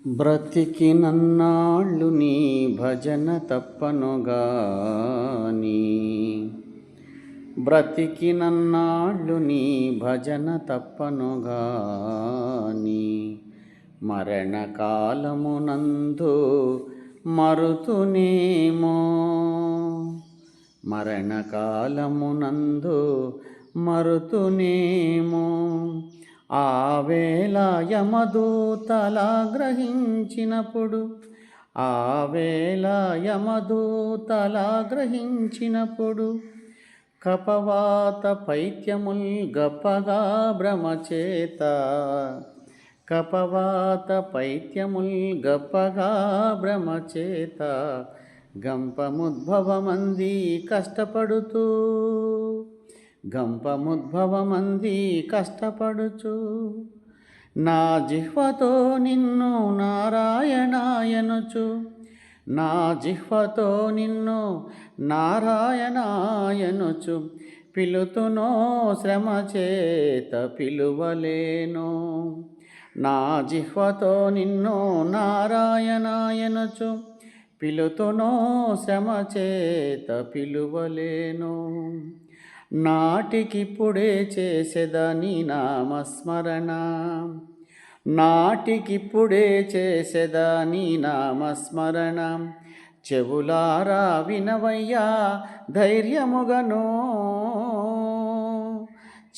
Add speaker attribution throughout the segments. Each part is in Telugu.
Speaker 1: బ్రతికినన్నాళ్ళు నీ భజన తప్పనుగాని, బ్రతికినన్నాళ్ళు నీ భజన తప్పనుగాని, మరణకాలమునందు మరుతునేమో, మరణకాలమునందు మరుతునేమో. ఆ వేళ యమదూతలా గ్రహించినప్పుడు, ఆ వేళ యమదూతలా గ్రహించినప్పుడు, కపవాత పైత్యముల్ గప్పగా భ్రమచేత, కపవాత పైత్యముల్ గప్పగా భ్రమచేత, గంపముద్భవమంది కష్టపడుతూ, గంపముద్భవమంది కష్టపడుచు, నా జిహ్వతో నిన్ను నారాయణాయనుచు, నా జిహ్వతో నిన్ను నారాయణాయనుచు, పిలుతునో శ్రమ చేత పిలువలేను. నా జిహ్వతో నిన్ను నారాయణాయనుచు, పిలుతునో శ్రమ చేత పిలువలేను. నాటికిప్పుడే చేసేదని నామస్మరణ, నాటికిప్పుడే చేసేదని నామస్మరణ, చెవులారా వినవయ్యా ధైర్యముగను,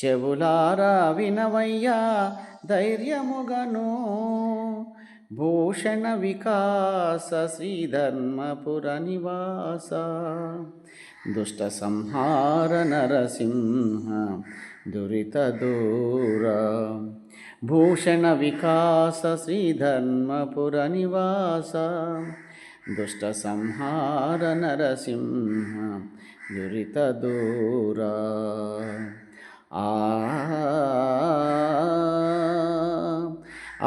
Speaker 1: చెవులారా వినవయ్యా ధైర్యముగను. భూషణ వికాస శ్రీధర్మపుర నివాస, దుష్ట సంహార నరసింహ దురిత దూర, భూషణ వికాస శ్రీధర్మపుర నివాస, దుష్ట సంహార నరసింహ దురిత దూర. ఆ